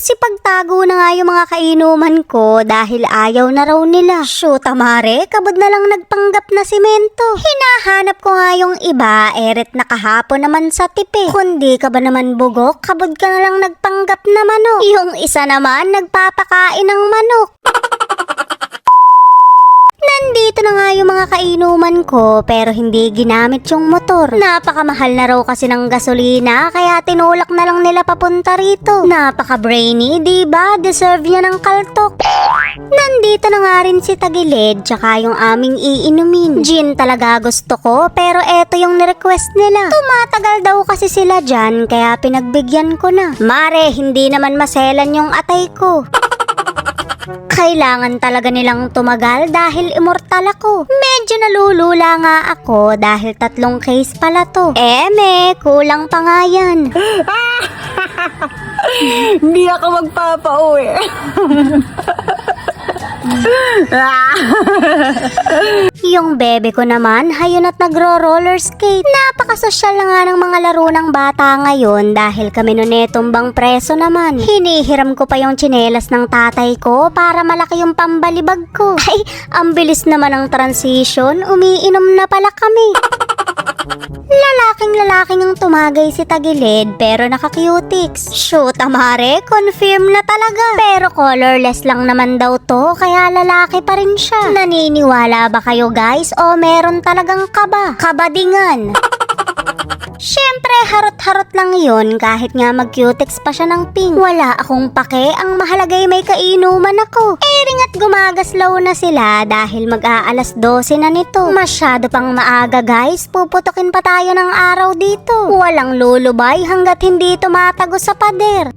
Nagsipagtago na nga yung mga kainuman ko dahil ayaw na raw nila. Shoot, amare, kabod na lang nagpanggap na simento. Hinahanap ko nga yung iba, eret na kahapon naman sa tipi. Kundi ka ba naman bugok, kabod ka na lang nagpanggap na manok. Yung isa naman nagpapakain ng manok. Nandito na nga yung mga kainuman ko pero hindi ginamit yung motor. Napakamahal na raw kasi ng gasolina kaya tinulak na lang nila papunta rito. Napaka-brainy, diba? Deserve niya ng kaltok. Nandito na nga rin si Tagilid tsaka yung aming iinumin. Gin talaga gusto ko pero eto yung nirequest nila. Tumatagal daw kasi sila dyan kaya pinagbigyan ko na. Mare, hindi naman maselan yung atay ko. Kailangan talaga nilang tumagal dahil immortal ako. Medyo nalulula nga ako dahil 3 case pala to. Kulang pa nga yan. Hindi ako magpapauwi. Yung bebe ko naman, hayun at nagro-roller skate. Napakasosyal na nga ng mga laro ng bata ngayon dahil kami nunetumbang preso naman. Hinihiram ko pa yung tsinelas ng tatay ko para malaki yung pambalibag ko. Ay, ang bilis naman ng transition, umiinom na pala kami. Lalaking ang tumagay si Tagilid pero naka-cutics. Shoot, amare, confirm na talaga. Pero colorless lang naman daw to kaya lalaki pa rin siya. Naniniwala ba kayo guys o meron talagang kaba? Kabadingan. Siyempre, harot-harot lang yun kahit nga mag-cutics pa siya ng pink. Wala akong pake, ang mahalagay may kainuman ako. Ringat gumagaslaw na sila dahil mag-aalas 12 na nito. Masyado pang maaga guys, puputukin pa tayo ng araw dito. Walang lulubay hanggat hindi tumatagos sa pader.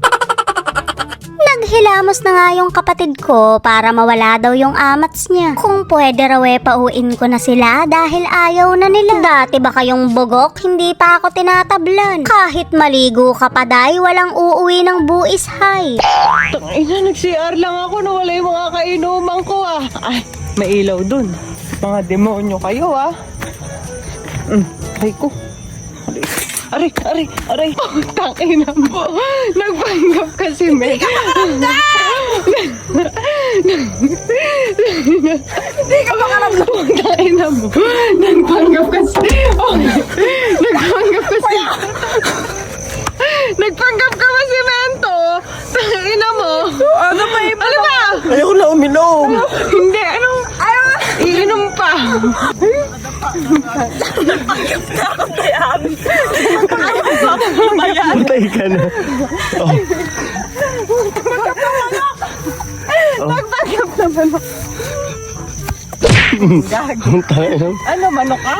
Naghilamos na nga yung kapatid ko para mawala daw yung amats niya. Kung pwede raw pauin ko na sila dahil ayaw na nila. Dati ba kayong bugok, hindi pa ako tinatablan. Kahit maligo ka pa day, walang uuwi ng buis hay. Tangina, nag-CR lang ako na wala yung mga kainuman ko ah. Ay, may ilaw dun. Mga demonyo kayo ah. Aray ko. Aray. Oh, tangina mo. Nagpanggap kasi, Meg. Hindi ka makaramdam. Tangina mo. Nagpanggap kasi. Oh, nagpanggap kasi. Nagpanggap ka ba si Mento? Tangina mo. Ano ba iba? Ano ba? Ayoko na uminom. Hindi, anong... Iinom pa. Patay ka na. Nagpanggap na manok. Gago. Ano, manok ka?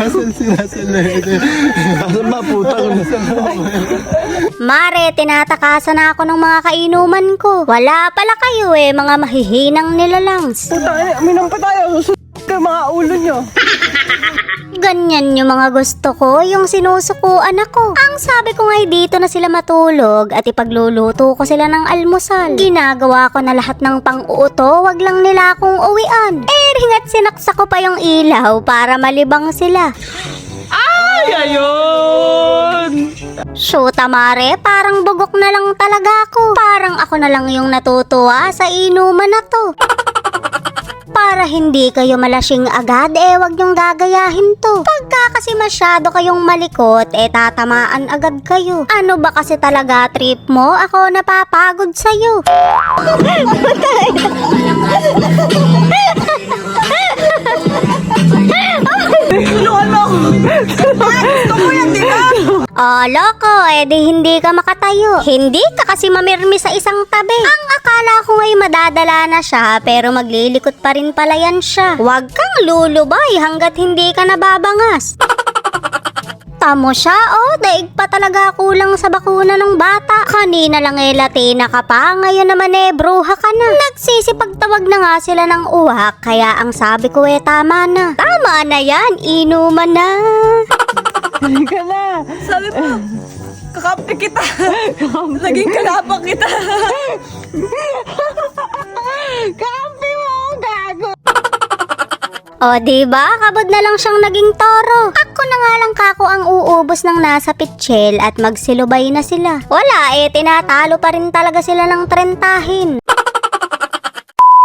Sinasal na ito. Asan ba putang na? Mare, tinatakasan na ako ng mga kainuman ko. Wala pala kayo mga mahihinang nilalangs. Puta, uminom pa tayo. Susunod ka mga ulo nyo. Ganyan yung mga gusto ko, yung sinusukuan ako. Ang sabi ko ngay dito na sila matulog at ipagluluto ko sila ng almusal. Ginagawa ko na lahat ng pang-uuto, wag lang nila akong uwian. Ringat sinaksa ko pa yung ilaw para malibang sila. Ay, ayun! Shoot, amare, parang bugok na lang talaga ako. Parang ako na lang yung natutuwa sa inuman na to. Para hindi kayo malasing agad, wag niyong gagayahin to. Pagka kasi masyado kayong malikot, tatamaan agad kayo. Ano ba kasi talaga trip mo? Ako napapagod sa'yo. Tulungan mo ako! Gusto ko yan, di ba? Oh, loko, di hindi ka makatayo. Hindi ka kasi mamirmi sa isang tabi. Ang akala ko ay madadala na siya, pero maglilikot pa rin pala yan siya. Huwag kang lulubay hanggat hindi ka nababangas. Tamo siya, daig pa talaga kulang sa bakuna ng bata. Kanina lang Latina ka pa, ngayon naman bruha ka na. Nagsisipagtawag na nga sila ng uwak, kaya ang sabi ko tama na. Tama na yan, inuman na. Halika na. Sabi mo, kakampi kita. Naging kalapang kita. Kakampi mo, gago. O diba, kabod na lang siyang naging toro. Ako na nga lang kako ang uubos ng nasa pitchel at magsilubay na sila. Wala tinatalo pa rin talaga sila ng 30.